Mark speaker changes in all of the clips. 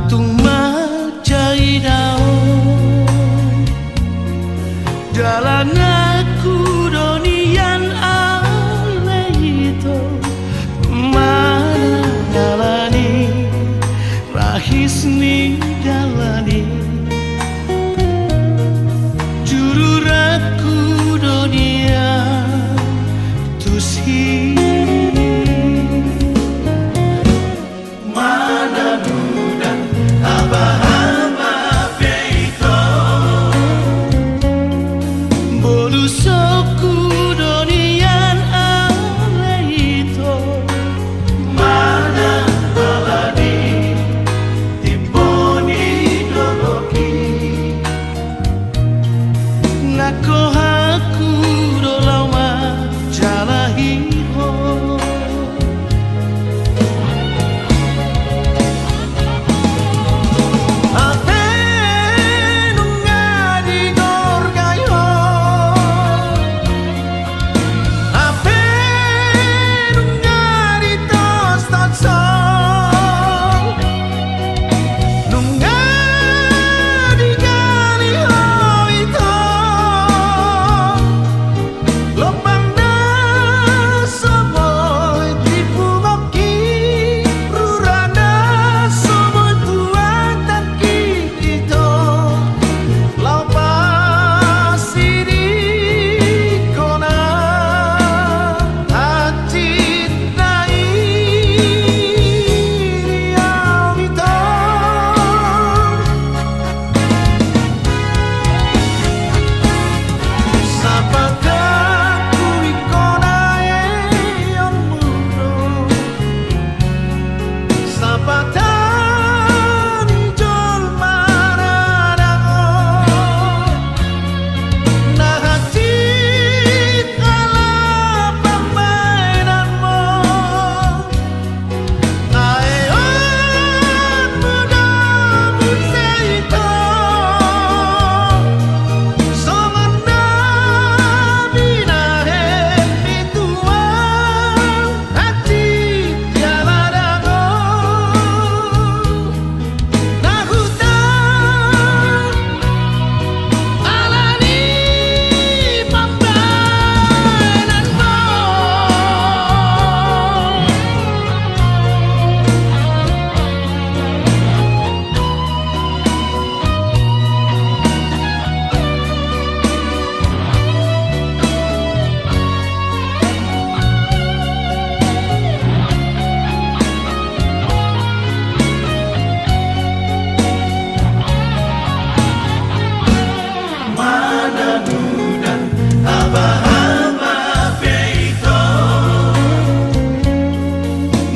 Speaker 1: patung mencari daun dalam aku donian ale itu mana dalani rahis ni dalani juru raku dunia tusi mana mudah aba-aba peito bolusoku donian ale itu mana alani tiponi doloki nako aku dolama jalahiho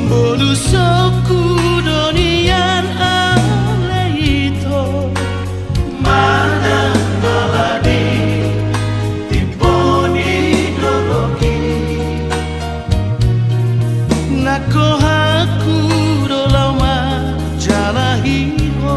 Speaker 1: Bolusoku donian ale itu mana alani tiponi doloki nako aku dolama jalahiho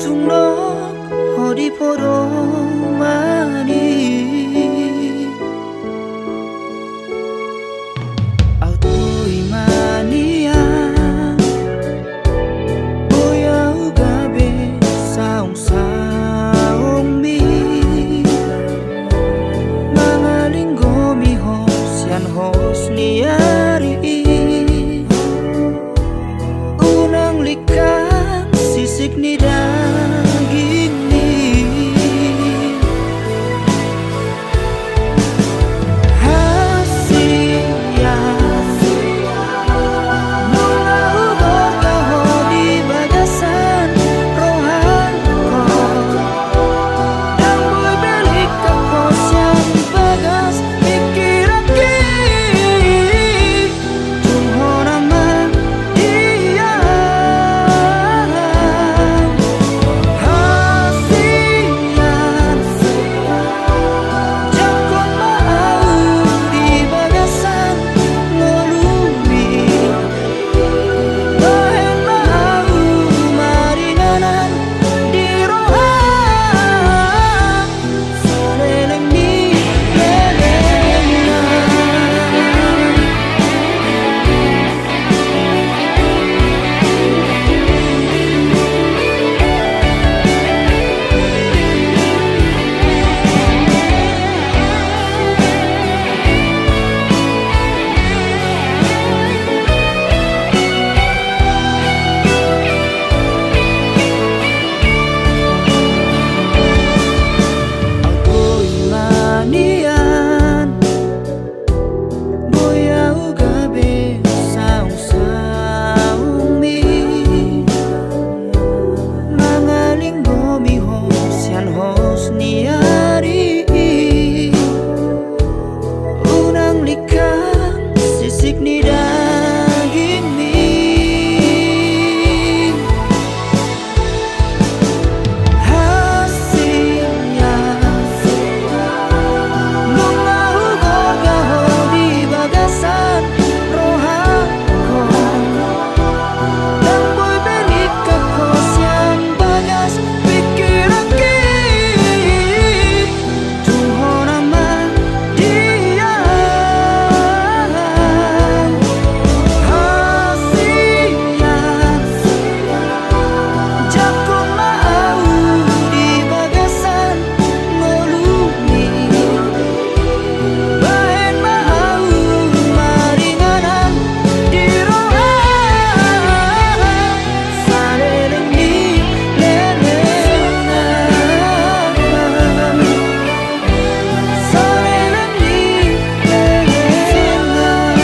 Speaker 2: Tunok hodi podo mani auto imania boya ugabe saung saung mi mangalinggo mi hos yan hos niari unang likan sisik ni daging ni hasia mula ubah kau di bagasan rohanko dan boy belik kakos yang bagas mikir aki tunghona man dia hasian jakon mau di bagasan ngolumi bahen mau maringanan di rohang saleleng ni lelengan. Auto imanian boya ugabe saung saung mi mangalinggo mi hos yan hos niari unang likan sisik ni daging mi hasia mengahugo gaho di bagasan rohako dan boy belik kakos yang bagas pikir aki tunghona man dia hasian jakon mau di bagasan ngolumi bahen mau maringanan di rohang saleleng ni lelengan saleleng ni lelengan.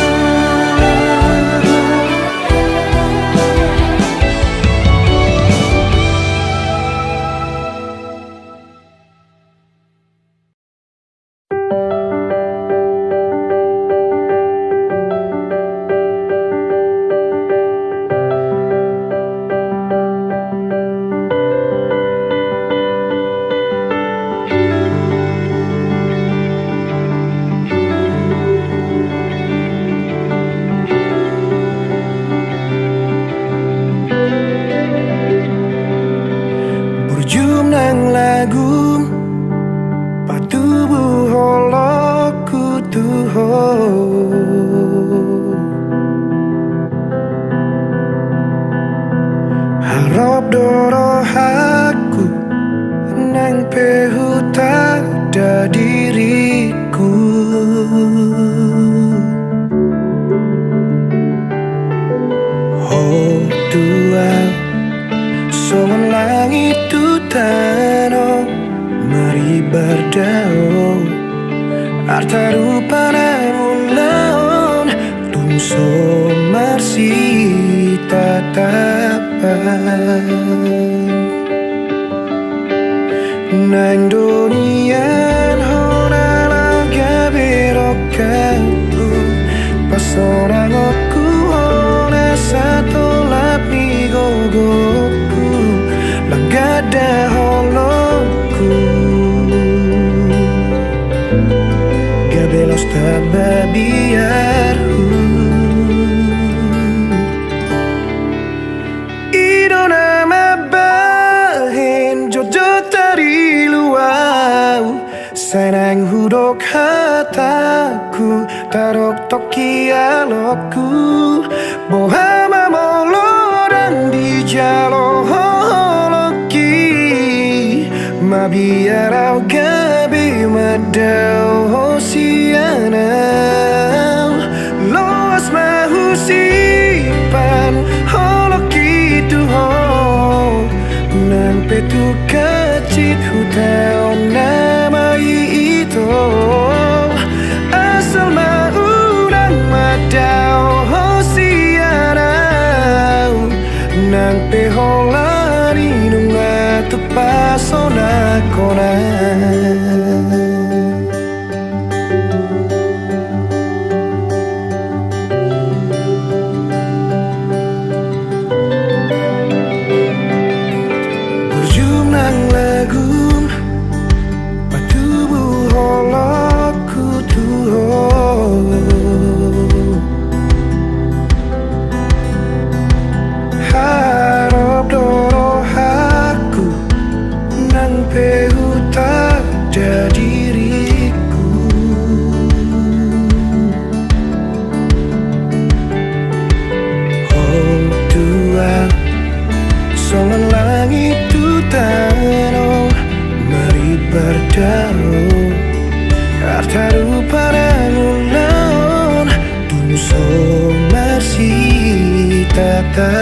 Speaker 1: Burjum nang lagu patubu holoku tuho harap doro aku nang pehuta da diriku oh Tuhan soan langit tutano mari berdao arta rupa namun laon tumso marsi tatapan nang donian hona laga berokaku pasora aku hona satu lapi gogoku langada holoku gabelos tababiarhu idona mabahe hudok hataku tarok toki alokku bohama molo dan di jalo holoki mabiarau gabi madau hosianau loas mahusipan holoki tuho nang petu kacit hutau nama itu asal maunang madau hosianau nang peholani nunga tu pasona kona. Artaru parangulan Dunso marsi tatapa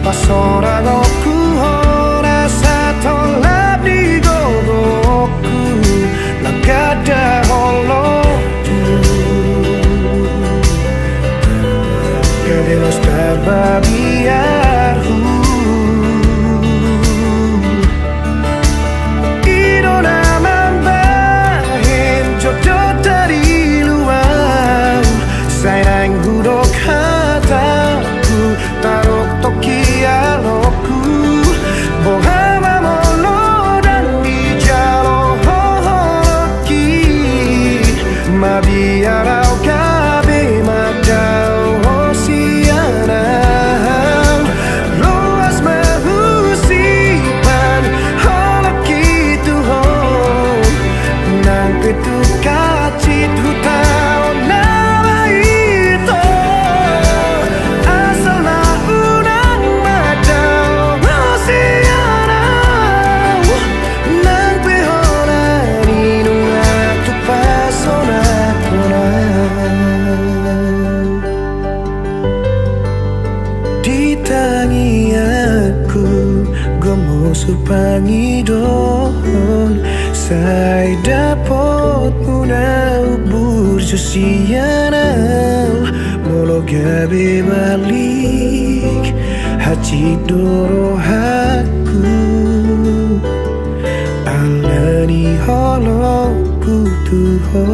Speaker 1: Pasora goku hora sato labdi gogoku lagada holo Gadelos terbabiarhu Ido namambahin jodoh dari luar Sayang hudok hataku tarok toki alokku bohama molo dan di jalo hoki mabiarau kabe madau hosianau luas mahusipan holoki tuho nang petu kacit hutau nama itu asal naunang madau hosianau nang pehorani nunga tu pasona kona ditangi aku gomo supangi don sai dapot munau burjusianau molo gabe balik haji doro haku alani holo kutuho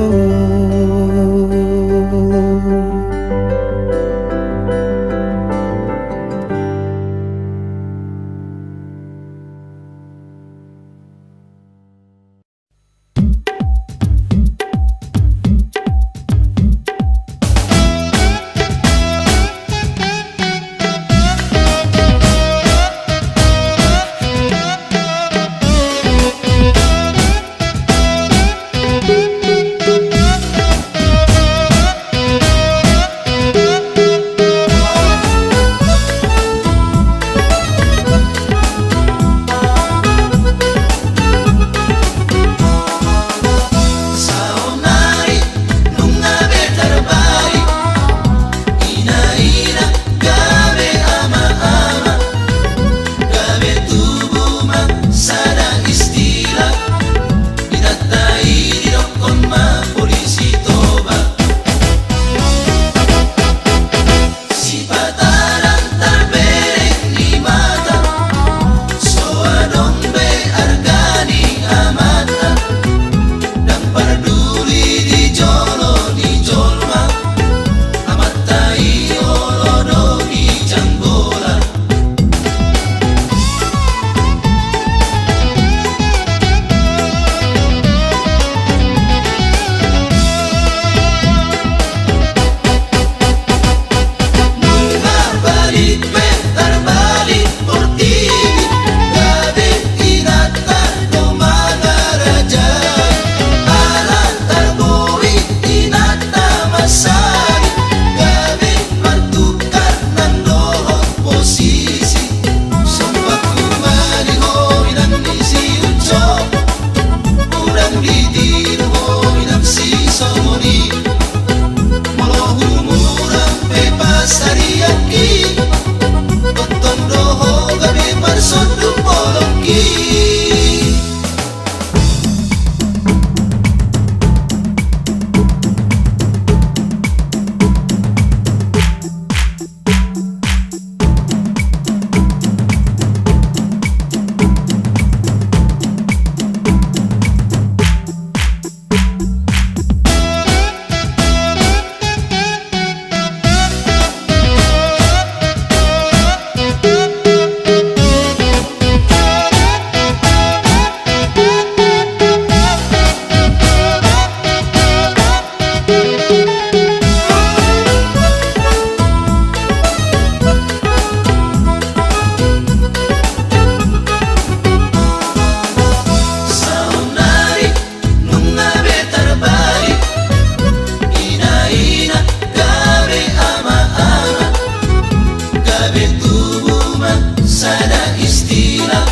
Speaker 3: sada istilah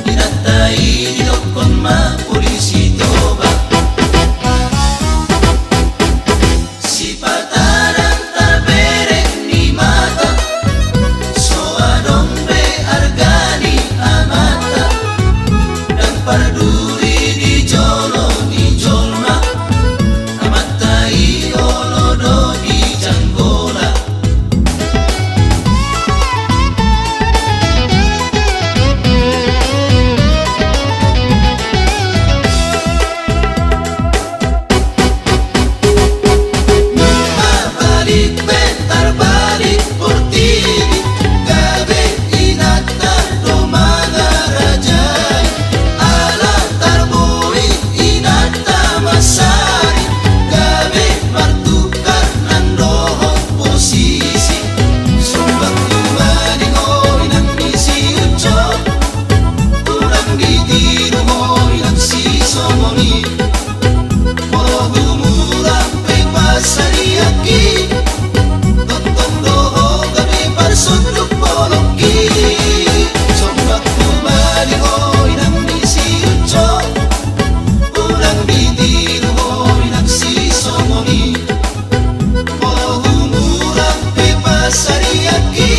Speaker 3: dinatai dilokon ma polisi toba si pataran tarberek ni mata soa dombe argani amata dan parduri di jolo di jolma amatai olodo di janggola balik bentar balik portini gabe inata domana rajai ala tarbui inata masari gabe martukar nandohon posisi sumbang tumani ngoi nang isi uco kurang ditiru ngoi nang si somoni mohumurang pe pasariaki tontong doho gabi parsunduk poloki sombak tumani ngoi nang isi uco kurang ditiru ngoi nang si somoni mohumurang pe pasariaki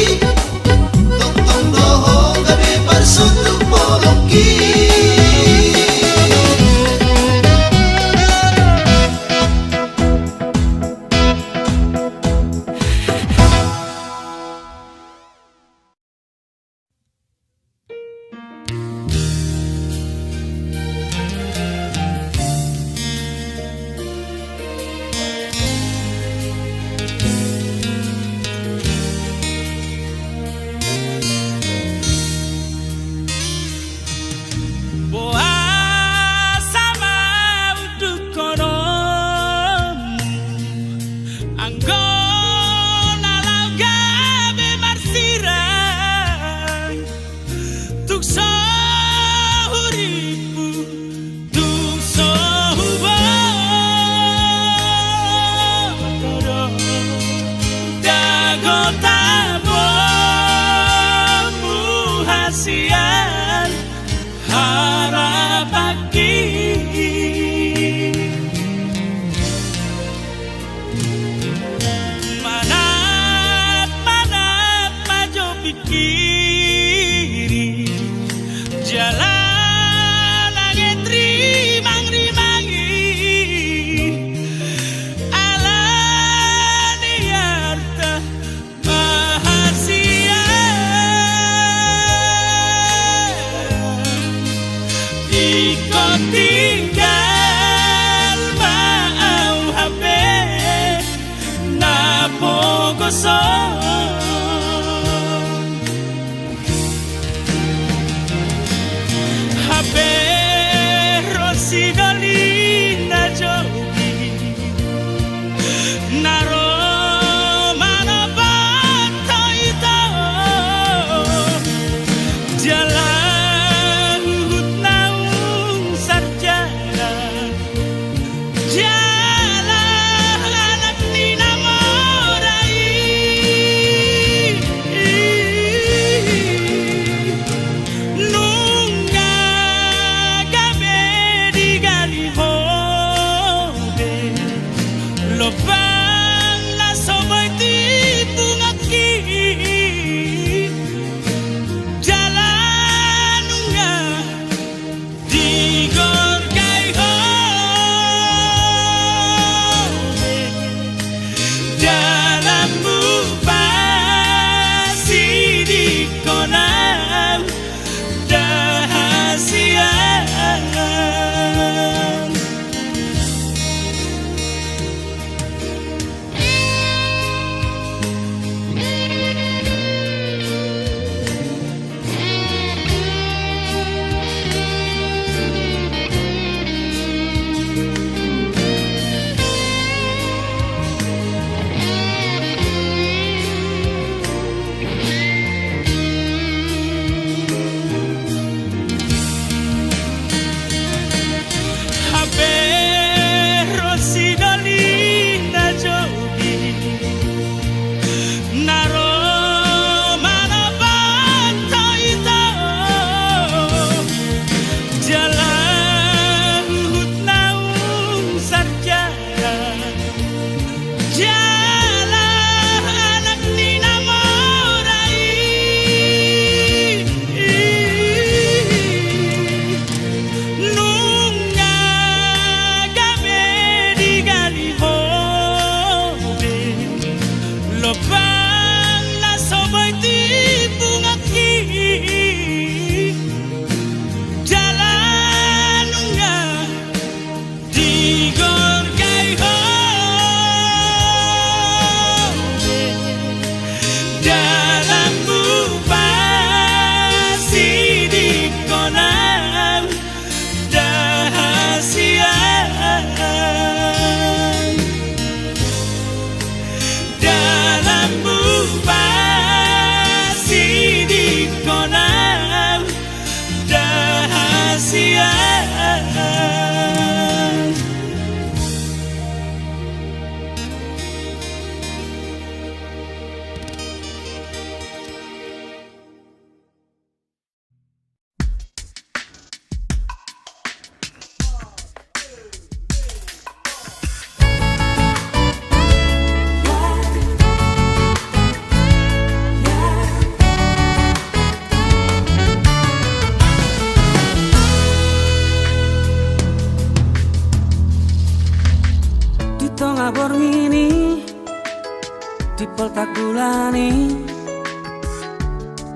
Speaker 3: tontong doho gabi parsunduk poloki
Speaker 4: Boa sama uduk konom Anggona lau gabe marsirang Tuk sohuripu Tuk sohubododo Dagota bomu hasian harapaki manat majo pikiri jalan angin rimang-rimangi ala niarta mahasia ikut tinggal mau HP napo gosong HP Rosi Dolina Jogi naro mana bato itu jalan naung sarjana jalan anak nina morai
Speaker 2: haulani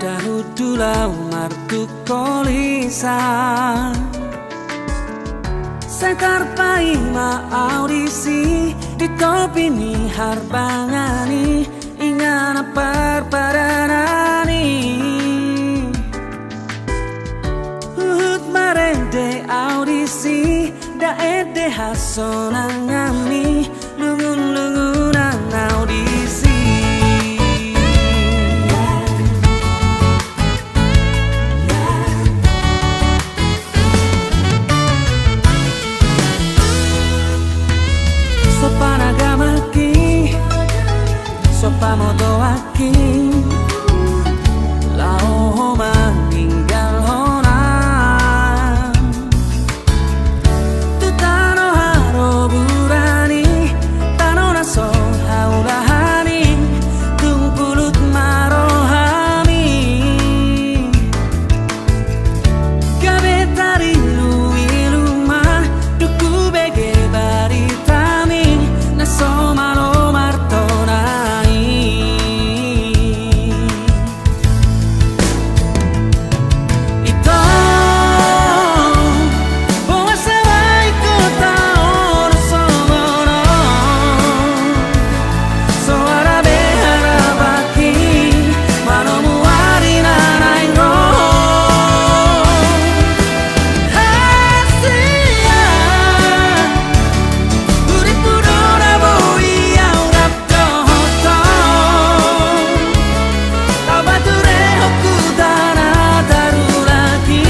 Speaker 2: dahudula martu kolisa sekarpai ma audisi di topini harbangani ingana parparanani marende audisi da ede hasonangami lungun-lungunan audisi sopanagamaki sopamodoaki lao maninggal hona tutano haro burani tano naso haulahani tungpulut marohami gabetari luiluma duku bege baritami naso malo martonai ito boa sawai kota ono somono soara beharabaki manomu arina naingo hasia uripudona boi aurap tohoto tabature hokudana darulaki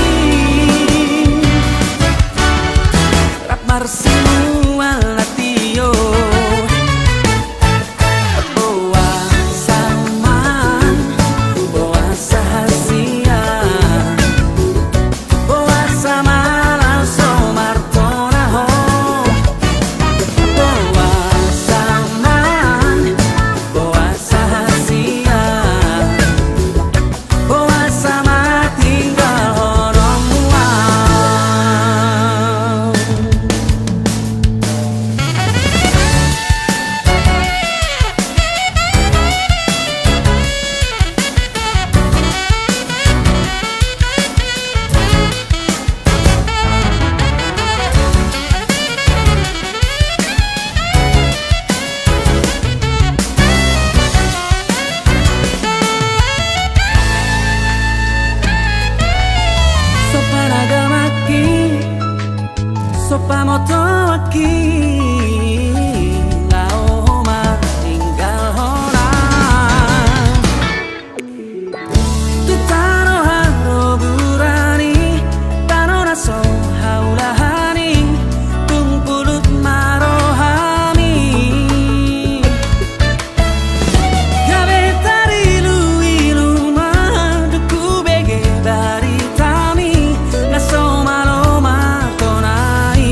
Speaker 2: rap marsimu alatio boa saman boa sahasia boa samala somartonaho boa saman boa sahasia boa sama tinggal horomuau sopanagamaki sopamotoaki laoma tinggal hona tutano haro burani tano naso haulahani tungpulut marohami gabetari luiluma duku bege baritami naso malo martonai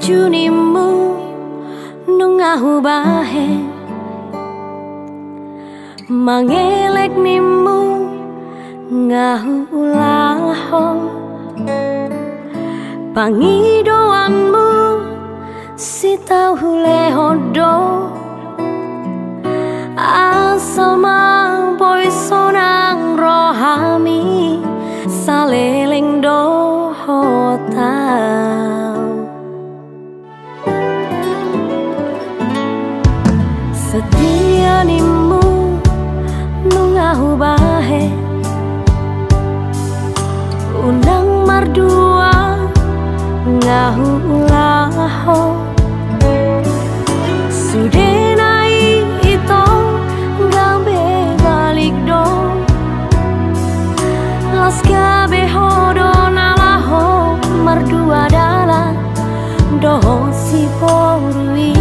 Speaker 5: junimu nungahu bahe mangelek nimu ngahu ulaho pangidoanmu si tahu lehodo asama boy sonang rohami saleleng doho tau setia nimu nungahu bahe undang mardua ngahu ulaho sudenai ito gabe balik do las gabe hodo nalaho mardua dala doho si porui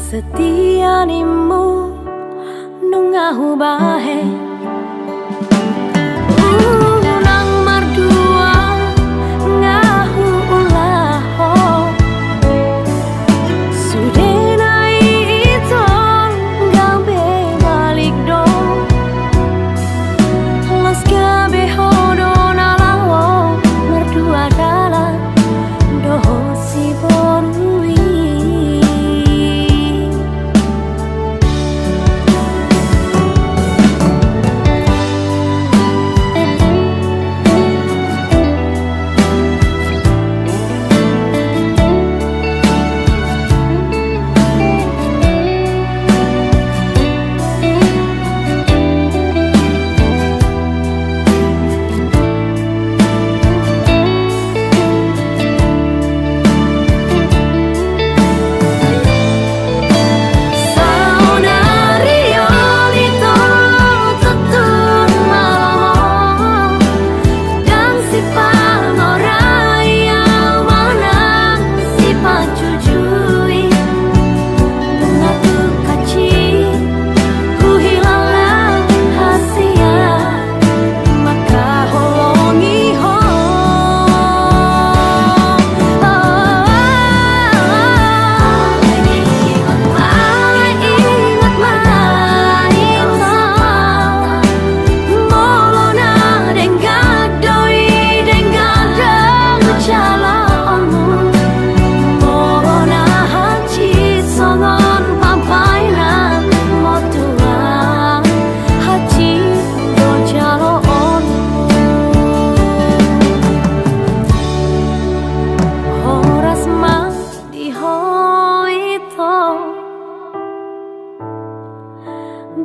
Speaker 5: setia nimu nungahu bahe unang mardua ngahu ulaho sudenai ito gabe balik do las gabe hodo nalawo mardua dala doho si borui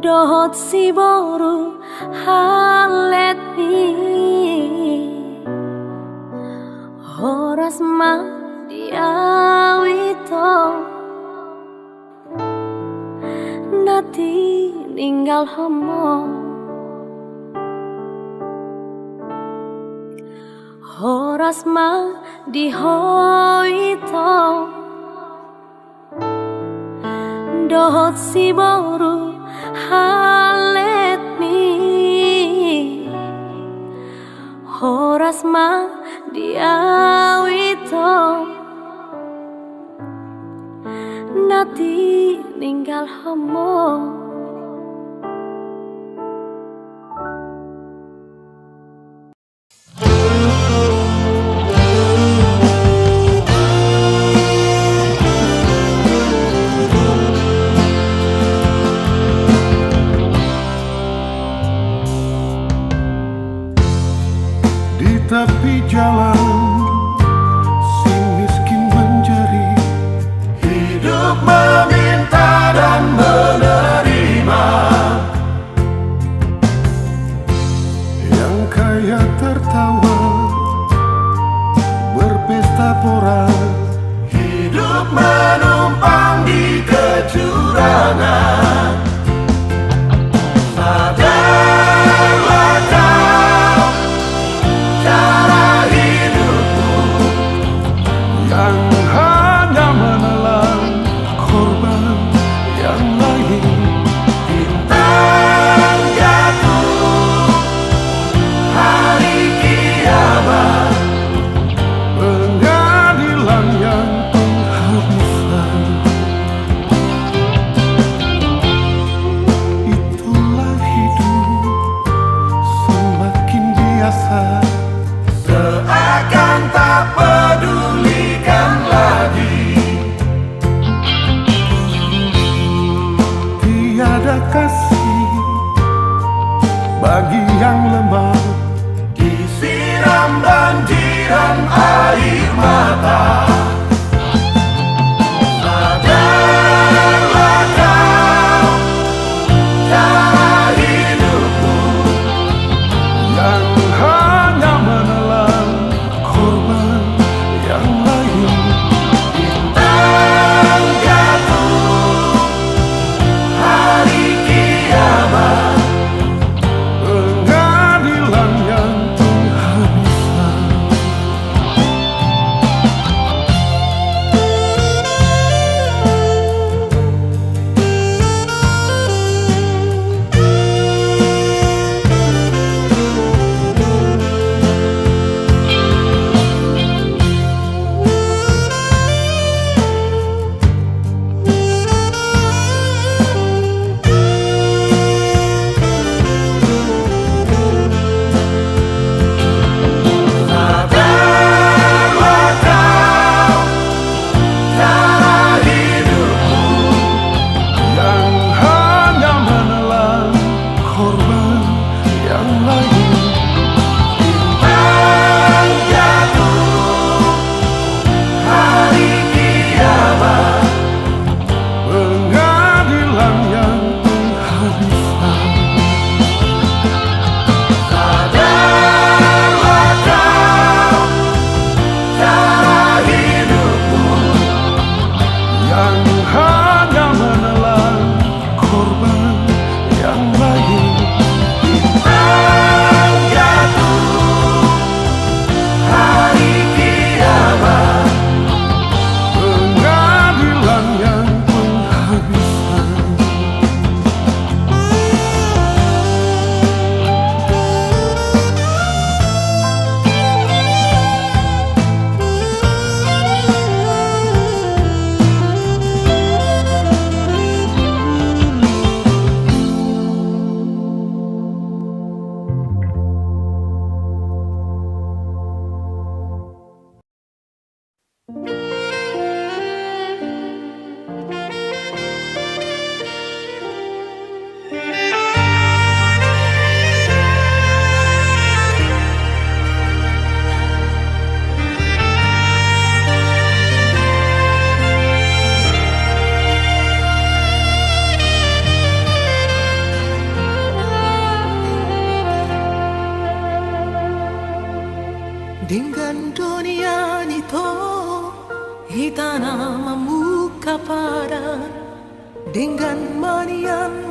Speaker 5: dohot si boru halet ni horas ma diawito nati ninggal homo horas ma dihoito dohot si boru halet mi horas ma diawito nati ninggal homo
Speaker 1: tepi jalan, si miskin menjerit. Hidup meminta dan menerima. Yang kaya tertawa, berpesta pora. Hidup menumpang di kecurangan. Sadarlah kau cara hidupmu yang hanya menelan korban yang lain. Bintang jatuh hari kiamat, pengadilan yang penghabisan. Itulah hidup semakin biasa, seakan tak pedulikan lagi. Tiada kasih bagi yang lemah, disiram banjiran air mata. Sadarlah kau cara hidupmu yang hanya menelan korban yang lain. Bintang jatuh hari kiamat, pengadilan yang penghabisan. Sadarlah kau cara hidupmu yang hanya menelan korban yang lain. Bintang jatuh hari kiamat, pengadilan yang penghabisan. Sadarlah kau cara hidupmu yang hanya menelan korban yang lain. Bintang jatuh hari kiamat, pengadilan yang penghabisan.
Speaker 2: Dengan dunia itu hitana membuka pada dengan manian